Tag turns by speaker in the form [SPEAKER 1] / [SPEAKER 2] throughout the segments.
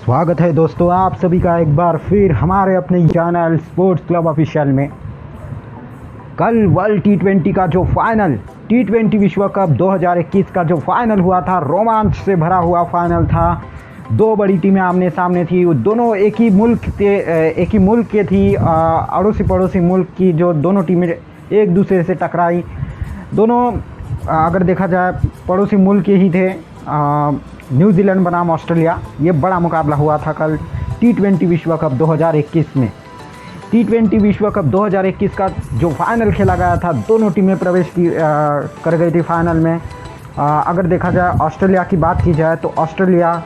[SPEAKER 1] स्वागत है दोस्तों आप सभी का एक बार फिर हमारे अपने चैनल स्पोर्ट्स क्लब ऑफिशियल में। कल वर्ल्ड टी20 का जो फाइनल टी20 विश्व कप 2021 का जो फाइनल हुआ था, रोमांच से भरा हुआ फाइनल था। दो बड़ी टीमें आमने सामने थी, दोनों एक ही मुल्क के थी। अड़ोसी पड़ोसी मुल्क की जो दोनों टीमें एक दूसरे से टकराई। दोनों अगर देखा जाए पड़ोसी मुल्क के ही थे, न्यूजीलैंड बनाम ऑस्ट्रेलिया। ये बड़ा मुकाबला हुआ था कल टी20 विश्व कप 2021 में। टी20 विश्व कप 2021 का जो फाइनल खेला गया था, दोनों टीमें प्रवेश कर गई थी फाइनल में। अगर देखा जाए ऑस्ट्रेलिया की बात की जाए तो ऑस्ट्रेलिया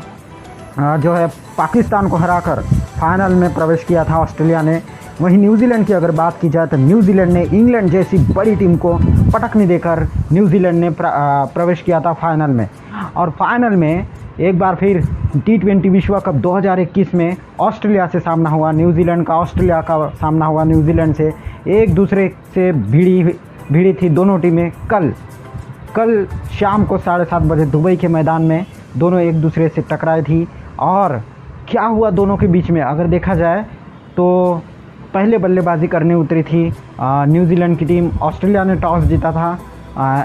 [SPEAKER 1] जो है पाकिस्तान को हराकर फाइनल में प्रवेश किया था ऑस्ट्रेलिया ने। वहीं न्यूजीलैंड की अगर बात की जाए तो न्यूजीलैंड ने इंग्लैंड जैसी बड़ी टीम को पटकनी देकर न्यूजीलैंड ने प्रवेश किया था फाइनल में। और फाइनल में एक बार फिर टी20 विश्व कप 2021 में ऑस्ट्रेलिया से सामना हुआ न्यूजीलैंड का। ऑस्ट्रेलिया का सामना हुआ न्यूजीलैंड से। एक दूसरे से भिड़ी थी दोनों टीमें। कल शाम को 7:30 बजे दुबई के मैदान में दोनों एक दूसरे से टकराई थी। और क्या हुआ दोनों के बीच में, अगर देखा जाए तो पहले बल्लेबाजी करने उतरी थी न्यूजीलैंड की टीम। ऑस्ट्रेलिया ने टॉस जीता था।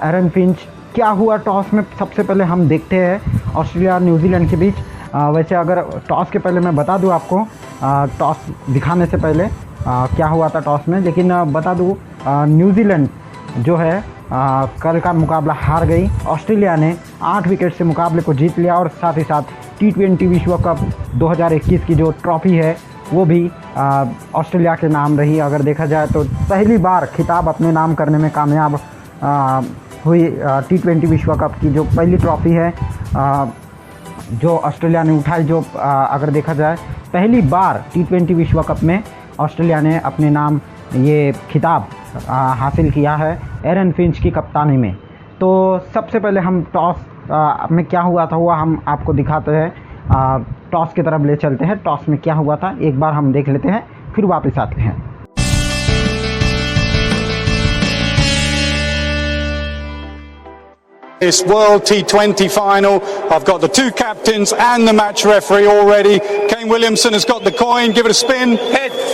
[SPEAKER 1] एरन फिंच, क्या हुआ टॉस में सबसे पहले हम देखते हैं ऑस्ट्रेलिया न्यूजीलैंड के बीच। वैसे अगर टॉस के पहले मैं बता दूं आपको, टॉस दिखाने से पहले क्या हुआ था टॉस में, लेकिन बता दूं न्यूजीलैंड जो है कल का मुकाबला हार गई। ऑस्ट्रेलिया ने 8 विकेट से मुकाबले को जीत लिया और साथ ही साथ टी20 विश्व कप 2021 की जो ट्रॉफ़ी है वो भी ऑस्ट्रेलिया के नाम रही। अगर देखा जाए तो पहली बार खिताब अपने नाम करने में कामयाब हुई टी20 विश्व कप की जो पहली ट्रॉफ़ी है जो ऑस्ट्रेलिया ने उठाई। जो अगर देखा जाए पहली बार टी20 विश्व कप में ऑस्ट्रेलिया ने अपने नाम ये खिताब हासिल किया है एरन फिंच की कप्तानी में। तो सबसे पहले हम टॉस में क्या हुआ था वो हम आपको दिखाते हैं। टॉस की तरफ ले चलते हैं। टॉस में क्या हुआ था एक बार हम देख लेते हैं, फिर वापस आते हैं।
[SPEAKER 2] This World T20 final, I've got the two captains and the match referee all ready. Kane Williamson has got the coin. Give it a spin.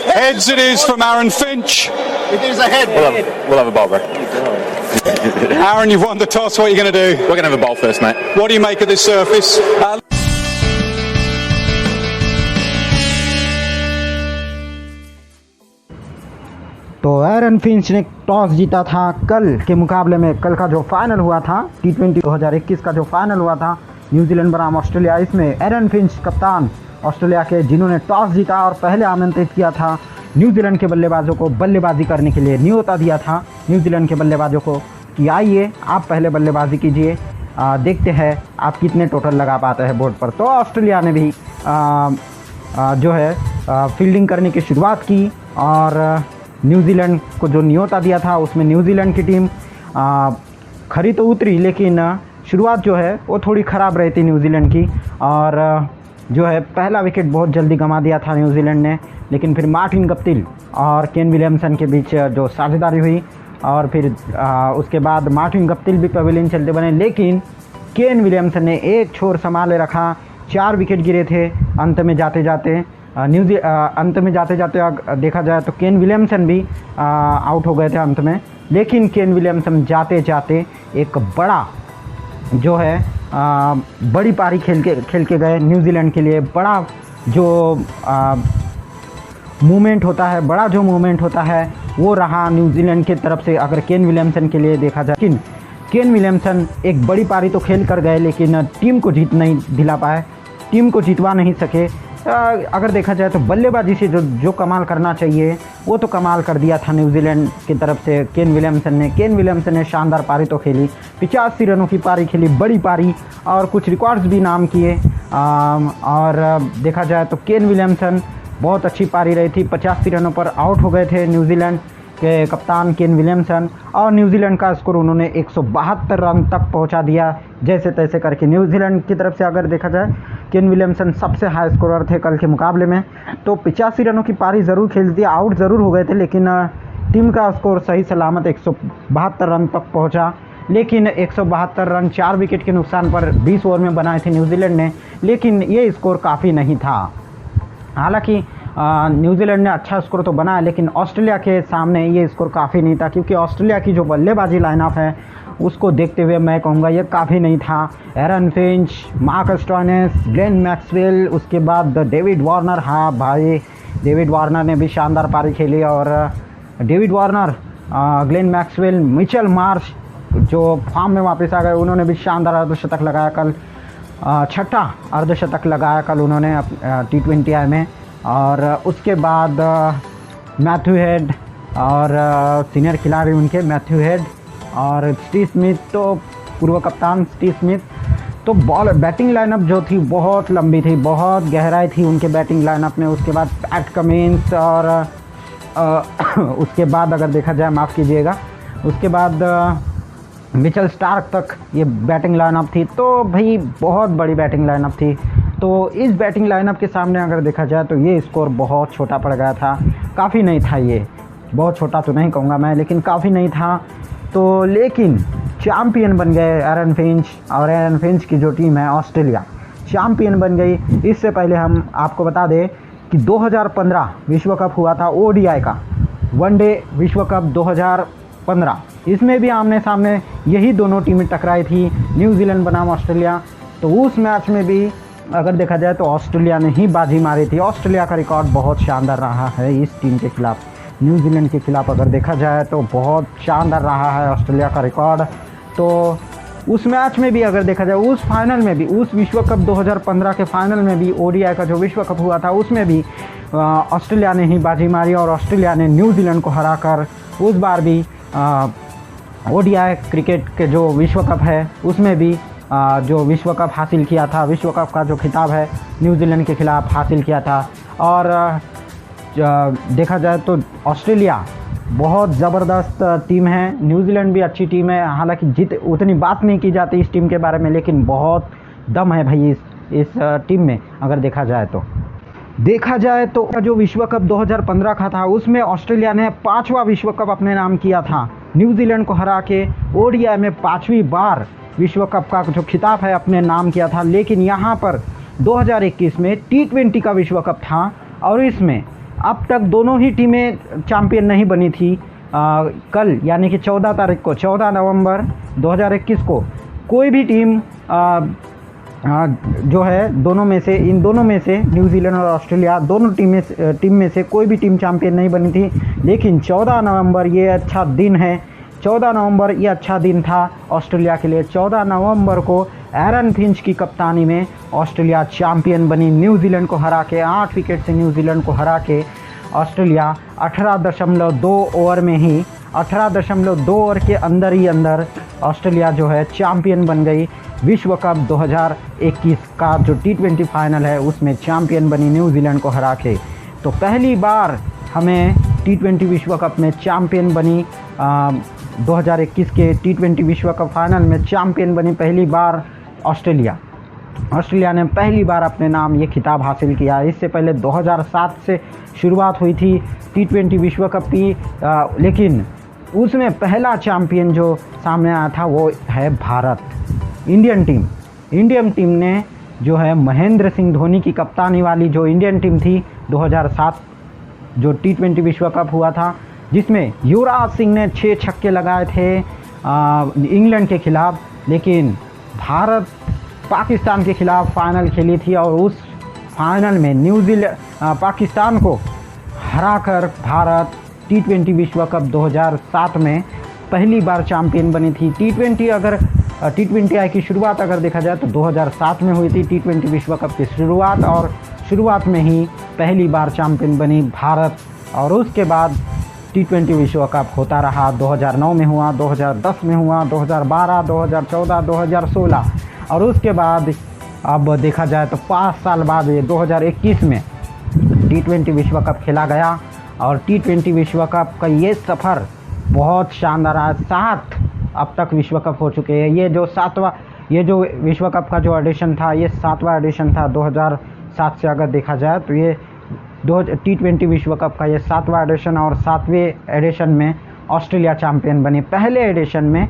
[SPEAKER 2] Heads it is from Aaron Finch.
[SPEAKER 3] It is a head.
[SPEAKER 4] We'll have a bowl, bro.
[SPEAKER 2] Aaron, you've won the toss. What are you going to do?
[SPEAKER 4] We're going to have a bowl first, mate.
[SPEAKER 2] What do you make of this surface?
[SPEAKER 1] तो Aaron Finch ने toss जीता था कल के मुकाबले में। कल का जो फाइनल हुआ था टी20 2021 का जो फाइनल हुआ था न्यूजीलैंड बनाम ऑस्ट्रेलिया, इसमें एरन फिंच कप्तान ऑस्ट्रेलिया के, जिन्होंने टॉस जीता और पहले आमंत्रित किया था न्यूजीलैंड के बल्लेबाजों को बल्लेबाजी करने के लिए। न्योता दिया था न्यूजीलैंड के बल्लेबाजों को कि आइए आप पहले बल्लेबाजी कीजिए, देखते हैं आप कितने टोटल लगा पाते हैं बोर्ड पर। तो ऑस्ट्रेलिया ने भी जो है फील्डिंग करने की शुरुआत की और न्यूजीलैंड को जो न्योता दिया था उसमें न्यूजीलैंड की टीम खरी तो उतरी, लेकिन शुरुआत जो है वो थोड़ी ख़राब रही थी न्यूजीलैंड की। और जो है पहला विकेट बहुत जल्दी गंवा दिया था न्यूजीलैंड ने। लेकिन फिर मार्टिन गप्टिल और केन विलियमसन के बीच जो साझेदारी हुई और फिर उसके बाद मार्टिन गप्टिल भी पवेलियन चलते बने, लेकिन केन विलियमसन ने एक छोर संभाले रखा। 4 विकेट गिरे थे अंत में जाते जाते। अंत में जाते जाते देखा जाए तो केन विलियमसन भी आउट हो गए थे अंत में। लेकिन केन विलियमसन जाते जाते एक बड़ा जो है बड़ी पारी खेल के गए न्यूजीलैंड के लिए। बड़ा जो मूवमेंट होता है वो रहा न्यूजीलैंड की तरफ से अगर केन विलियमसन के लिए देखा जाए। लेकिन केन विलियमसन एक बड़ी पारी तो खेल कर गए, लेकिन टीम को जीत नहीं दिला पाए, टीम को जितवा नहीं सके। अगर देखा जाए तो बल्लेबाजी से जो कमाल करना चाहिए वो तो कमाल कर दिया था न्यूजीलैंड की तरफ से केन विलियमसन ने शानदार पारी तो खेली। 85 रनों की पारी खेली, बड़ी पारी, और कुछ रिकॉर्ड्स भी नाम किए। और देखा जाए तो केन विलियमसन बहुत अच्छी पारी रही थी। 85 रनों पर आउट हो गए थे न्यूजीलैंड के कप्तान केन विलियमसन, और न्यूजीलैंड का स्कोर उन्होंने 172 रन तक पहुंचा दिया जैसे तैसे करके। न्यूजीलैंड की तरफ से अगर देखा जाए केन विलियमसन सबसे हाई स्कोरर थे कल के मुकाबले में। तो 85 रनों की पारी ज़रूर खेल दी, आउट ज़रूर हो गए थे, लेकिन टीम का स्कोर सही सलामत 172 रन तक पहुंचा। लेकिन 172 रन 4 विकेट के नुकसान पर 20 ओवर में बनाए थे न्यूजीलैंड ने, लेकिन ये स्कोर काफ़ी नहीं था। हालांकि न्यूजीलैंड ने अच्छा स्कोर तो बनाया, लेकिन ऑस्ट्रेलिया के सामने ये स्कोर काफ़ी नहीं था, क्योंकि ऑस्ट्रेलिया की जो बल्लेबाजी लाइनअप है उसको देखते हुए मैं कहूँगा ये काफ़ी नहीं था। Aaron Finch, Marcus Stoinis, Glenn Maxwell, उसके बाद डेविड वार्नर। हाँ भाई, डेविड वार्नर ने भी शानदार पारी खेली, और David Warner, Glenn Maxwell, Mitchell Marsh जो फॉर्म में वापस आ गए, उन्होंने भी शानदार अर्धशतक लगाया कल, छठा अर्धशतक लगाया कल उन्होंने T20I में। और उसके बाद मैथ्यू हेड और सीनियर खिलाड़ी उनके मैथ्यू हेड और स्टीव स्मिथ, तो पूर्व कप्तान स्टीव स्मिथ। तो बैटिंग लाइनअप जो थी बहुत लंबी थी, बहुत गहराई थी उनके बैटिंग लाइनअप में। उसके बाद पैट कमिंस और उसके बाद अगर देखा जाए, माफ़ कीजिएगा, उसके बाद मिचेल स्टार्क तक ये बैटिंग लाइनअप थी। तो भाई बहुत बड़ी बैटिंग लाइनअप थी। तो इस बैटिंग लाइनअप के सामने अगर देखा जाए तो ये स्कोर बहुत छोटा पड़ गया था, काफ़ी नहीं था। ये बहुत छोटा तो नहीं कहूँगा मैं, लेकिन काफ़ी नहीं था। तो लेकिन चैम्पियन बन गए एरन फिंच, और एरन फिंच की जो टीम है ऑस्ट्रेलिया चैम्पियन बन गई। इससे पहले हम आपको बता दें कि 2015 विश्व कप हुआ था, ODI का वनडे विश्व कप 2015, इसमें भी आमने सामने यही दोनों टीमें टकराई थी, न्यूजीलैंड बनाम ऑस्ट्रेलिया। तो उस मैच में भी अगर देखा जाए तो ऑस्ट्रेलिया ने ही बाजी मारी थी। ऑस्ट्रेलिया का रिकॉर्ड बहुत शानदार रहा है इस टीम के खिलाफ, न्यूजीलैंड के खिलाफ अगर देखा जाए तो बहुत शानदार रहा है ऑस्ट्रेलिया का रिकॉर्ड। तो उस मैच में भी अगर देखा जाए, उस फाइनल में भी, उस विश्व कप 2015 के फाइनल में भी, ODI का जो विश्व कप हुआ था उसमें भी ऑस्ट्रेलिया ने ही बाजी मारी, और ऑस्ट्रेलिया ने न्यूजीलैंड को हराकर उस बार भी ODI क्रिकेट के जो विश्व कप है उसमें भी जो विश्व कप हासिल किया था, विश्व कप का जो खिताब है न्यूजीलैंड के खिलाफ हासिल किया था। और देखा जाए तो ऑस्ट्रेलिया बहुत ज़बरदस्त टीम है, न्यूजीलैंड भी अच्छी टीम है। हालांकि उतनी बात नहीं की जाती इस टीम के बारे में, लेकिन बहुत दम है भाई इस टीम में अगर देखा जाए तो। जो विश्व कप 2015 का था उसमें ऑस्ट्रेलिया ने 5वां विश्व कप अपने नाम किया था, न्यूजीलैंड को हरा के ODI में 5वीं बार विश्व कप का जो खिताब है अपने नाम किया था। लेकिन यहाँ पर 2021 में T20 का विश्व कप था, और इसमें अब तक दोनों ही टीमें चैम्पियन नहीं बनी थी। कल यानी कि 14 तारीख को, 14 नवंबर 2021 को कोई भी टीम जो है इन दोनों में से न्यूजीलैंड और ऑस्ट्रेलिया दोनों टीम में से कोई भी टीम चैम्पियन नहीं बनी थी। लेकिन 14 नवंबर ये अच्छा दिन है, 14 नवंबर ये अच्छा दिन था ऑस्ट्रेलिया के लिए। 14 नवंबर को एरन फिंच की कप्तानी में ऑस्ट्रेलिया चैम्पियन बनी, न्यूजीलैंड को हरा के, 8 विकेट से न्यूजीलैंड को हरा के ऑस्ट्रेलिया 18.2 ओवर में ही, 18.2 ओवर के अंदर ही अंदर ऑस्ट्रेलिया जो है चैम्पियन बन गई। विश्व कप 2021 का जो T20 फाइनल है उसमें चैम्पियन बनी न्यूजीलैंड को हरा के। तो पहली बार हमें T20 विश्व कप में चैम्पियन बनी, 2021 के T20 विश्व कप फाइनल में चैम्पियन बनी पहली बार ऑस्ट्रेलिया ने पहली बार अपने नाम ये खिताब हासिल किया। इससे पहले 2007 से शुरुआत हुई थी T20 विश्व कप की, लेकिन उसमें पहला चैम्पियन जो सामने आया था वो है भारत। इंडियन टीम ने जो है महेंद्र सिंह धोनी की कप्तानी वाली जो इंडियन टीम थी 2007 जो T20 विश्व कप हुआ था, जिसमें युवराज सिंह ने 6 छक्के लगाए थे इंग्लैंड के खिलाफ। लेकिन भारत पाकिस्तान के खिलाफ फाइनल खेली थी, और उस फाइनल में पाकिस्तान को हराकर भारत T20 विश्व कप 2007 में पहली बार चैम्पियन बनी थी। T20I की शुरुआत अगर देखा जाए तो 2007 में हुई थी T20 विश्व कप की शुरुआत, और शुरुआत में ही पहली बार चैम्पियन बनी भारत। और उसके बाद T20 विश्व कप होता रहा, 2009 में हुआ, 2010 में हुआ, 2012, 2014, 2016, और उसके बाद अब देखा जाए तो 5 साल बाद ये 2021 में T20 विश्व कप खेला गया। और T20 विश्व कप का ये सफ़र बहुत शानदार रहा। 7 अब तक विश्व कप हो चुके हैं। ये जो विश्व कप का जो एडिशन था ये 7वां एडिशन था 2007 से अगर देखा जाए तो। ये T20 विश्व कप का ये 7वां एडिशन, और 7वें एडिशन में ऑस्ट्रेलिया चैम्पियन बनी। पहले एडिशन में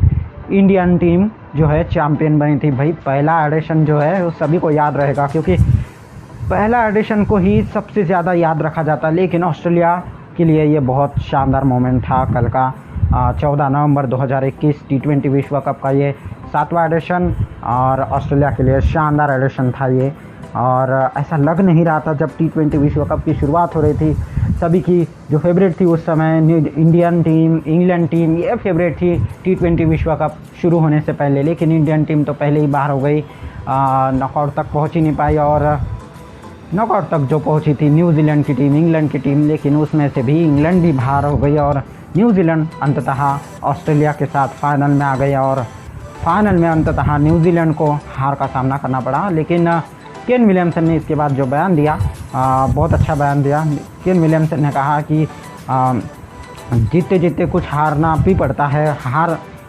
[SPEAKER 1] इंडियन टीम जो है चैम्पियन बनी थी। भाई पहला एडिशन जो है वो सभी को याद रहेगा, क्योंकि पहला एडिशन को ही सबसे ज़्यादा याद रखा जाता है। लेकिन ऑस्ट्रेलिया के लिए ये बहुत शानदार मोमेंट था कल का। 14 नवंबर 2021 T20 विश्व कप का ये 7वां एडिशन और ऑस्ट्रेलिया के लिए शानदार एडिशन था ये। और ऐसा लग नहीं रहा था जब T20 विश्व कप की शुरुआत हो रही थी, सभी की जो फेवरेट थी उस समय इंडियन टीम, इंग्लैंड टीम, ये फेवरेट थी T20 विश्व कप शुरू होने से पहले। लेकिन इंडियन टीम तो पहले ही बाहर हो गई, नॉकआउट तक पहुंच ही नहीं पाई। और नॉकआउट तक जो पहुंची थी न्यूजीलैंड की टीम, इंग्लैंड की टीम, लेकिन उसमें से भी इंग्लैंड भी बाहर हो गई और न्यूजीलैंड अंततः ऑस्ट्रेलिया के साथ फाइनल में आ गई। और फाइनल में अंततः न्यूजीलैंड को हार का सामना करना पड़ा। लेकिन केन विलियमसन ने इसके बाद जो बयान दिया, बहुत अच्छा बयान दिया। केन विलियमसन ने कहा कि जीतते जीतते कुछ हारना भी पड़ता है,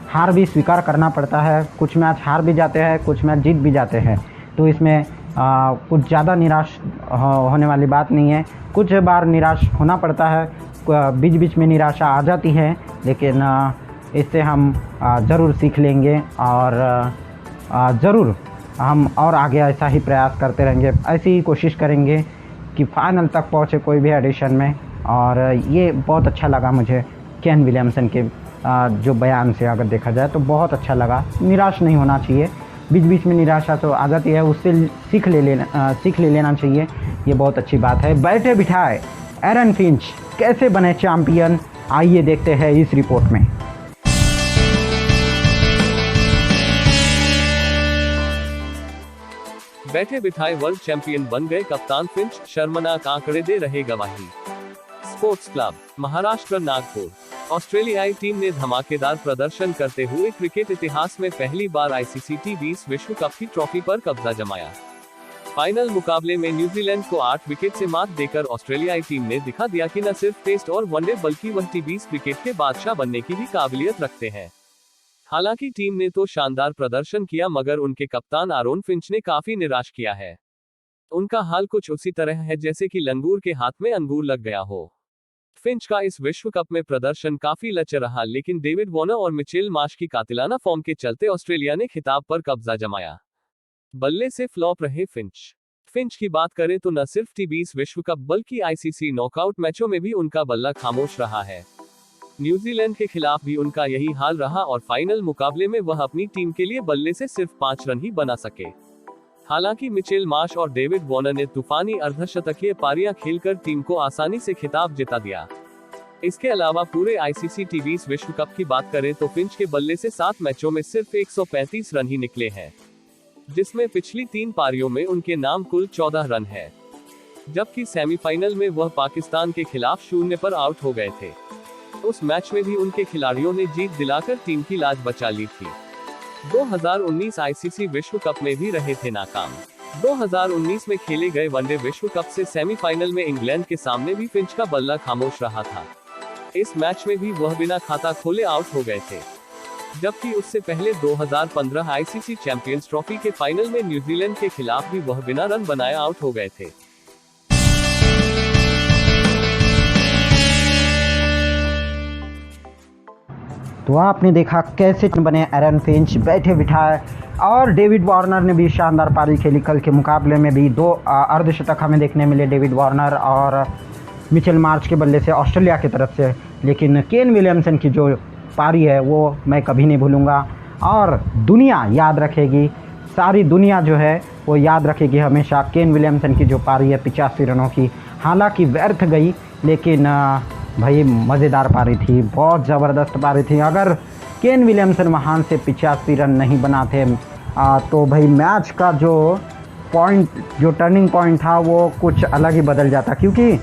[SPEAKER 1] हार भी स्वीकार करना पड़ता है। कुछ मैच हार भी जाते हैं, कुछ मैच जीत भी जाते हैं, तो इसमें कुछ ज़्यादा निराश होने वाली बात नहीं है। कुछ बार निराश होना पड़ता है, बीच बीच में निराशा आ जाती है, लेकिन इससे हम ज़रूर सीख लेंगे और ज़रूर हम और आगे ऐसा ही प्रयास करते रहेंगे, ऐसी ही कोशिश करेंगे कि फाइनल तक पहुँचे कोई भी एडिशन में। और ये बहुत अच्छा लगा मुझे केन विलियमसन के जो बयान से अगर देखा जाए तो बहुत अच्छा लगा। निराश नहीं होना चाहिए, बीच बीच में निराशा तो आ जाती है, उससे सीख ले लेना चाहिए, ये बहुत अच्छी बात है। बैठे बिठाए एरन फिंच कैसे बने चैम्पियन, आइए देखते हैं इस रिपोर्ट में।
[SPEAKER 3] बैठे बिठाए वर्ल्ड चैंपियन बन गए कप्तान फिंच, शर्मनाक आंकड़े दे रहे गवाही। Sports club Maharashtra Nagpur. ऑस्ट्रेलियाई टीम ने धमाकेदार प्रदर्शन करते हुए क्रिकेट इतिहास में पहली बार ICC T20 विश्व कप की ट्रॉफी पर कब्जा जमाया। फाइनल मुकाबले में न्यूजीलैंड को 8 विकेट से मात देकर ऑस्ट्रेलियाई टीम ने दिखा दिया कि न सिर्फ टेस्ट और वनडे बल्कि वह T20 क्रिकेट के बादशाह बनने की भी काबिलियत रखते हैं। हालांकि टीम ने तो शानदार प्रदर्शन किया, मगर उनके कप्तान आरोन फिंच ने काफी निराश किया है। उनका हाल कुछ उसी तरह है जैसे कि लंगूर के हाथ में अंगूर लग गया हो। फिंच का इस विश्व कप में प्रदर्शन काफी लचर रहा, लेकिन डेविड वॉर्नर और मिचेल मार्श की कातिलाना फॉर्म के चलते ऑस्ट्रेलिया ने खिताब पर कब्जा जमाया। बल्ले से फ्लॉप रहे फिंच की बात करें तो न सिर्फ T20 विश्व कप बल्कि ICC नॉकआउट मैचों में भी उनका बल्ला खामोश रहा है। न्यूजीलैंड के खिलाफ भी उनका यही हाल रहा और फाइनल मुकाबले में वह अपनी टीम के लिए बल्ले से सिर्फ 5 रन ही बना सके। हालांकि मिचेल मार्श और डेविड वॉर्नर ने तूफानी अर्धशतकीय पारियां खेलकर टीम को आसानी से खिताब जिता दिया। इसके अलावा पूरे ICC T20 विश्व कप की बात करें तो फिंच के बल्ले से 7 मैचों में सिर्फ 135 रन ही निकले हैं, जिसमें पिछली 3 पारियों में उनके नाम कुल 14 रन है। जबकि सेमीफाइनल में वह पाकिस्तान के खिलाफ 0 पर आउट हो गए थे। उस मैच में भी उनके खिलाड़ियों ने जीत दिलाकर टीम की लाज बचा ली थी। 2019 ICC विश्व कप में भी रहे थे नाकाम। 2019 में खेले गए वनडे विश्व कप से सेमीफाइनल में इंग्लैंड के सामने भी फिंच का बल्ला खामोश रहा था। इस मैच में भी वह बिना खाता खोले आउट हो गए थे। जबकि उससे पहले 2015 ICC चैंपियंस ट्रॉफी के फाइनल में न्यूजीलैंड के खिलाफ भी वह बिना रन बनाए आउट हो गए थे।
[SPEAKER 1] तो आपने देखा कैसे बने एरन फिंच, बैठे बिठाए। और डेविड वार्नर ने भी शानदार पारी खेली। कल के मुकाबले में भी 2 अर्धशतक हमें देखने मिले डेविड वार्नर और मिचेल मार्श के बल्ले से ऑस्ट्रेलिया की तरफ से। लेकिन केन विलियमसन की जो पारी है वो मैं कभी नहीं भूलूंगा और दुनिया याद रखेगी, सारी दुनिया जो है वो याद रखेगी हमेशा केन विलियमसन की जो पारी है 85 रनों की। हालांकि व्यर्थ गई, लेकिन भाई मज़ेदार पारी थी, बहुत ज़बरदस्त पारी थी। अगर केन विलियमसन वहाँ से 85 रन नहीं बनाते तो भाई मैच का जो टर्निंग पॉइंट था वो कुछ अलग ही बदल जाता, क्योंकि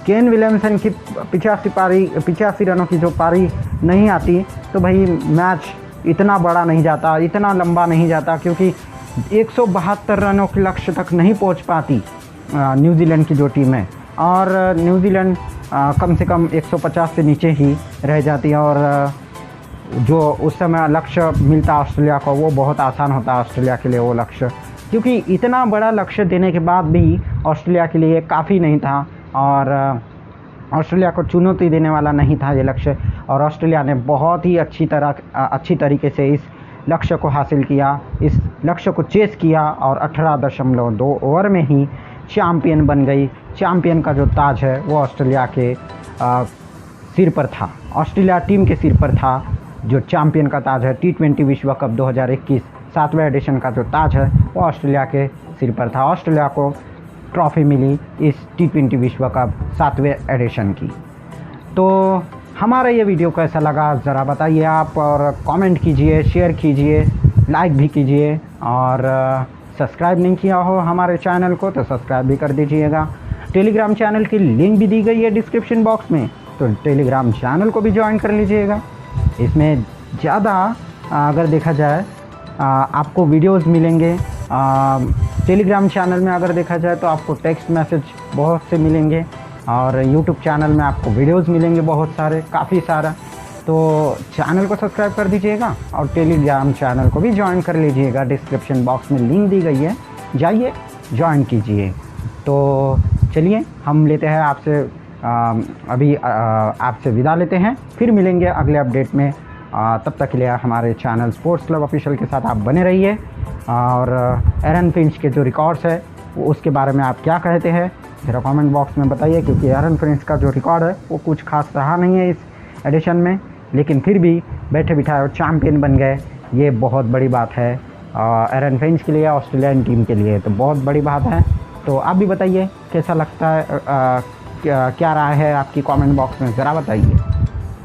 [SPEAKER 1] केन विलियमसन की 85 रनों की जो पारी नहीं आती तो भाई मैच इतना बड़ा नहीं जाता, इतना लंबा नहीं जाता, क्योंकि 172 रनों के लक्ष्य तक नहीं पहुंच पाती न्यूजीलैंड की जो टीम है। और न्यूजीलैंड कम से कम 150 से नीचे ही रह जाती है और जो उस समय लक्ष्य मिलता ऑस्ट्रेलिया को वो बहुत आसान होता ऑस्ट्रेलिया के लिए वो लक्ष्य, क्योंकि इतना बड़ा लक्ष्य देने के बाद भी ऑस्ट्रेलिया के लिए काफ़ी नहीं था और ऑस्ट्रेलिया को चुनौती देने वाला नहीं था ये लक्ष्य। और ऑस्ट्रेलिया ने बहुत ही अच्छी तरीके से इस लक्ष्य को हासिल किया, इस लक्ष्य को चेस किया और 18.2 ओवर में ही चैम्पियन बन गई। चैम्पियन का जो ताज है वो ऑस्ट्रेलिया के सिर पर था, ऑस्ट्रेलिया टीम के सिर पर था। जो चैम्पियन का ताज है T20 विश्व कप 2021 7वें एडिशन का जो ताज है वो ऑस्ट्रेलिया के सिर पर था। ऑस्ट्रेलिया को ट्रॉफी मिली इस T20 विश्व कप 7वें एडिशन की। तो हमारा ये वीडियो कैसा लगा ज़रा बताइए आप, और कमेंट कीजिए, शेयर कीजिए, लाइक भी कीजिए, और सब्सक्राइब नहीं किया हो हमारे चैनल को तो सब्सक्राइब भी कर दीजिएगा। टेलीग्राम चैनल की लिंक भी दी गई है डिस्क्रिप्शन बॉक्स में, तो टेलीग्राम चैनल को भी ज्वाइन कर लीजिएगा। इसमें ज़्यादा अगर देखा जाए आपको वीडियोस मिलेंगे। टेलीग्राम चैनल में अगर देखा जाए तो आपको टेक्स्ट मैसेज बहुत से मिलेंगे, और यूट्यूब चैनल में आपको वीडियोस मिलेंगे बहुत सारे, काफ़ी सारा। तो चैनल को सब्सक्राइब कर दीजिएगा और टेलीग्राम चैनल को भी ज्वाइन कर लीजिएगा। डिस्क्रिप्शन बॉक्स में लिंक दी गई है, जाइए ज्वाइन कीजिए। तो चलिए हम लेते हैं आपसे अभी आपसे विदा लेते हैं, फिर मिलेंगे अगले अपडेट में। तब तक के लिए हमारे चैनल स्पोर्ट्स क्लब ऑफिशियल के साथ आप बने रहिए। और एरन फिंच के जो रिकॉर्ड्स है वो उसके बारे में आप क्या कहते हैं ज़रा कमेंट बॉक्स में बताइए, क्योंकि एरन फिंच का जो रिकॉर्ड है वो कुछ खास रहा नहीं है इस एडिशन में, लेकिन फिर भी बैठे बिठाए और चैम्पियन बन गए, ये बहुत बड़ी बात है एरन फिंच के लिए, ऑस्ट्रेलियन टीम के लिए तो बहुत बड़ी बात है। तो आप भी बताइए कैसा लगता है, क्या राय है आपकी, कमेंट बॉक्स में ज़रा बताइए।